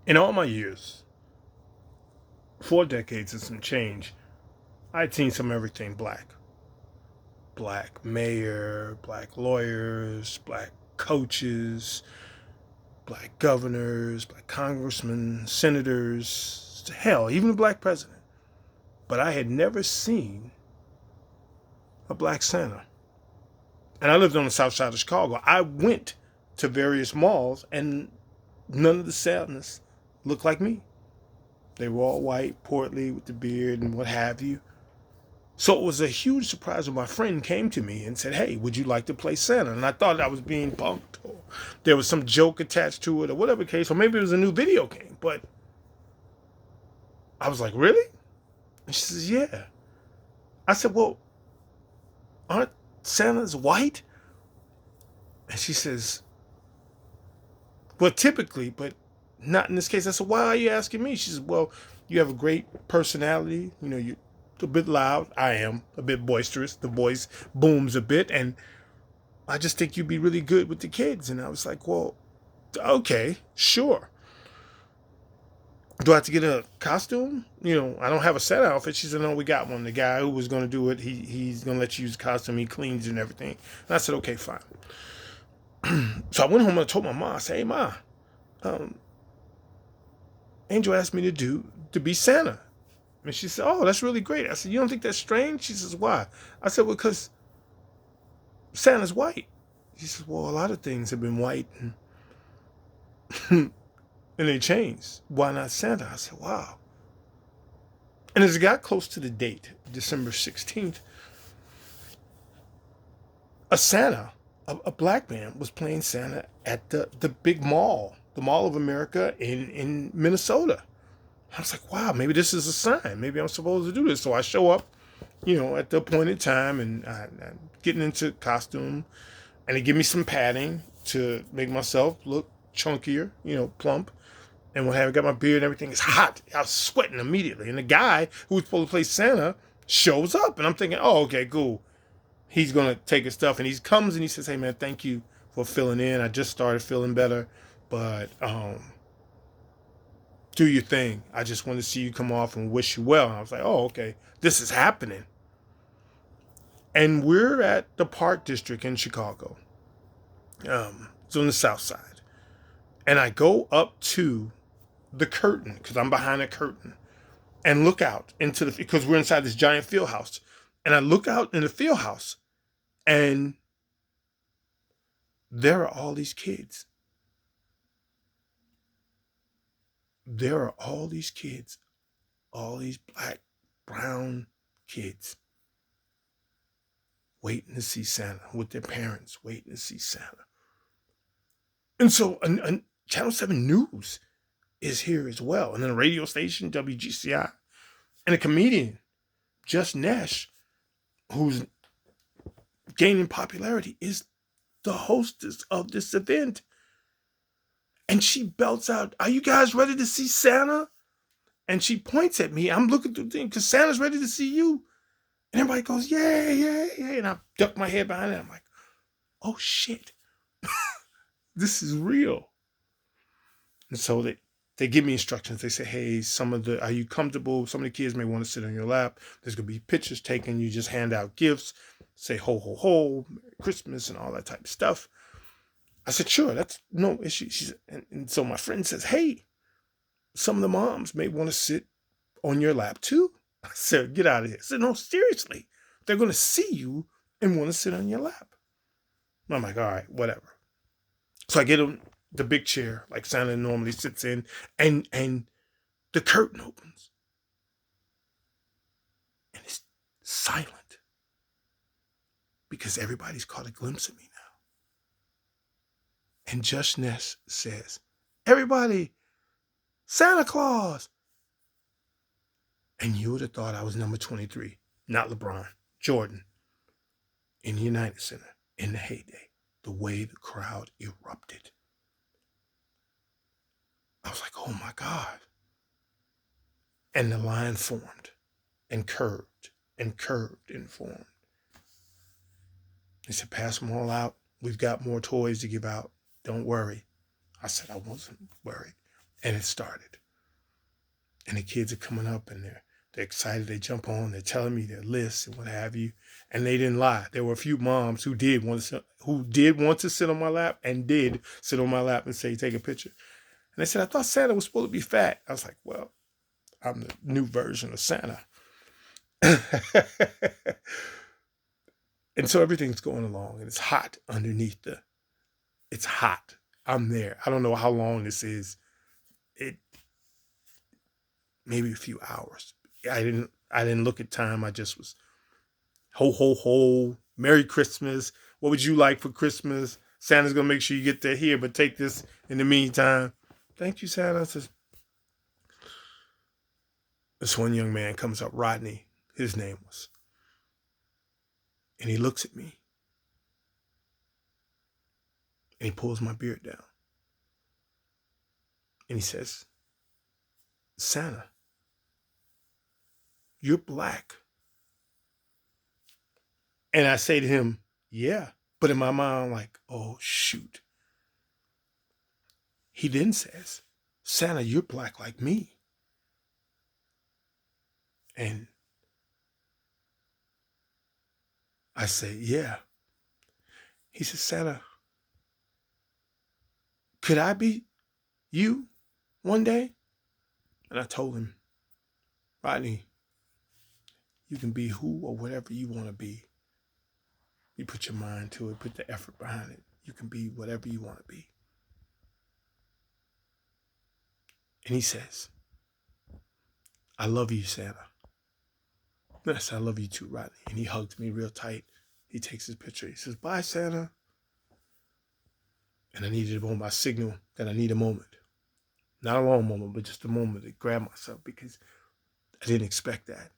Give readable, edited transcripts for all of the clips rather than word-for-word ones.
In all my years, 4 decades and some change, I'd seen some everything black. Black mayor, black lawyers, black coaches, black governors, black congressmen, senators, hell, even a black president. But I had never seen a black Santa. And I lived on the south side of Chicago. I went to various malls and none of the Santas looked like me. They were all white, portly, with the beard and what have you. So it was a huge surprise when my friend came to me and said, "Hey, would you like to play Santa?" And I thought I was being punked, or there was some joke attached to it, or whatever the case, or maybe it was a new video game. But I was like, "Really?" And she says, "Yeah." I said, "Well, aren't Santas white?" And she says, "Well, typically, but not in this case." I said, "Why are you asking me?" She says, "Well, you have a great personality. You know, you're a bit loud. I am a bit boisterous. The voice booms a bit, and I just think you'd be really good with the kids." And I was like, "Well, okay, sure. Do I have to get a costume? You know, I don't have a set outfit." She said, "No, we got one. The guy who was going to do it, he's going to let you use the costume. He cleans and everything." And I said, "Okay, fine." So I went home and I told my mom. I said, "Hey, ma, um, Angel asked me to be Santa." And she said, "Oh, that's really great." I said, "You don't think that's strange?" She says, "Why?" I said, "Well, because Santa's white." She says, "Well, a lot of things have been white and they changed. Why not Santa?" I said, "Wow." And as it got close to the date, December 16th, a Santa, a black man, was playing Santa at the big mall, the Mall of America in Minnesota. I was like, wow, maybe this is a sign. Maybe I'm supposed to do this. So I show up, at the appointed time, and I'm getting into costume, and they give me some padding to make myself look chunkier, plump, and what have I got my beard and everything is hot. I was sweating immediately, and the guy who was supposed to play Santa shows up, and I'm thinking, oh, okay, cool. He's gonna take his stuff, and he comes and he says, "Hey, man, thank you for filling in. I just started feeling better, but do your thing. I just want to see you come off and wish you well." And I was like, "Oh, okay, this is happening." And we're at the Park District in Chicago. It's on the south side. And I go up to the curtain because I'm behind a curtain and look out into the because we're inside this giant field house. And I look out in the field house and there are all these kids. There are all these kids, all these black, brown kids waiting to see Santa with their parents waiting to see Santa. And so Channel 7 News is here as well. And then a radio station, WGCI, and a comedian, Just Nash, who's gaining popularity, is the hostess of this event. And she belts out, "Are you guys ready to see Santa?" And she points at me. I'm looking through the thing because Santa's ready to see you. And everybody goes, "Yeah, yeah, yeah." And I duck my head behind it. I'm like, oh shit, this is real. And so they give me instructions. They say, "Hey, are you comfortable? Some of the kids may want to sit on your lap. There's gonna be pictures taken. You just hand out gifts, say ho ho ho, Merry Christmas, and all that type of stuff." I said, "Sure, that's no issue." And so my friend says, "Hey, some of the moms may want to sit on your lap too." I said, "Get out of here." I said, "No, seriously. They're gonna see you and want to sit on your lap." I'm like, "All right, whatever." So I get him the big chair like Santa normally sits in, and the curtain opens and it's silent because everybody's caught a glimpse of me now. And Just Ness says, "Everybody, Santa Claus." And you would have thought I was number 23, not LeBron, Jordan, in the United Center in the heyday, the way the crowd erupted. I was like, oh my God. And the line formed and curved and curved and formed. He said, "Pass them all out. We've got more toys to give out. Don't worry." I said I wasn't worried. And it started. And the kids are coming up and they're excited. They jump on. They're telling me their lists and what have you. And they didn't lie. There were a few moms who did want to sit on my lap and did sit on my lap and say, take a picture. And they said, I thought Santa was supposed to be fat. I was like, well, I'm the new version of Santa. And so everything's going along and it's hot underneath it's hot. I'm there. I don't know how long this is. It maybe a few hours. I didn't look at time. I just was ho ho ho. Merry Christmas. What would you like for Christmas? Santa's gonna make sure you get that here, but take this in the meantime. Thank you, Santa. This one young man comes up, Rodney, his name was. And he looks at me. And he pulls my beard down. And he says, Santa, you're black. And I say to him, yeah. But in my mind, I'm like, oh, shoot. He then says, Santa, you're black like me. And I say, yeah. He says, Santa, could I be you one day? And I told him, Rodney, you can be who or whatever you want to be. You put your mind to it, put the effort behind it. You can be whatever you want to be. And he says, I love you, Santa. And I said, I love you too, Rodney. And he hugged me real tight. He takes his picture. He says, bye, Santa. And I needed my signal that I need a moment. Not a long moment, but just a moment to grab myself because I didn't expect that.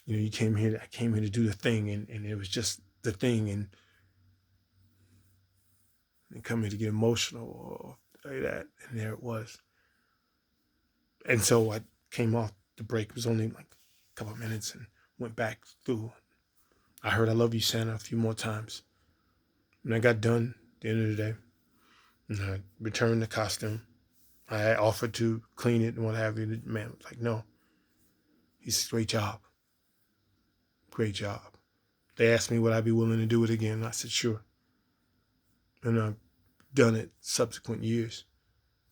You know, I came here to do the thing, and it was just the thing, and come here to get emotional or like that, and there it was. And so I came off the break. It was only like a couple of minutes and went back through. I heard I love you, Santa, a few more times. And I got done at the end of the day. And I returned the costume. I offered to clean it and what have you. The man was like, no. He said, great job. Great job. They asked me would I be willing to do it again. And I said, sure. And I've done it subsequent years.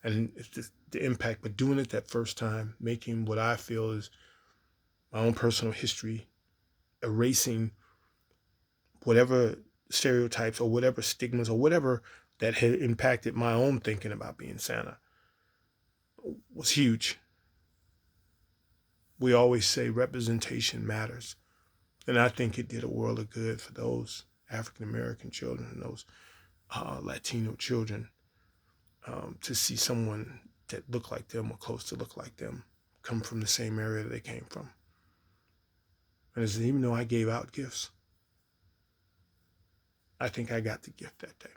And it's the impact, but doing it that first time, making what I feel is my own personal history, erasing whatever stereotypes or whatever stigmas or whatever that had impacted my own thinking about being Santa was huge. We always say representation matters. And I think it did a world of good for those African-American children and those Latino children to see someone that looked like them or close to look like them come from the same area that they came from. And even though I gave out gifts, I think I got the gift that day.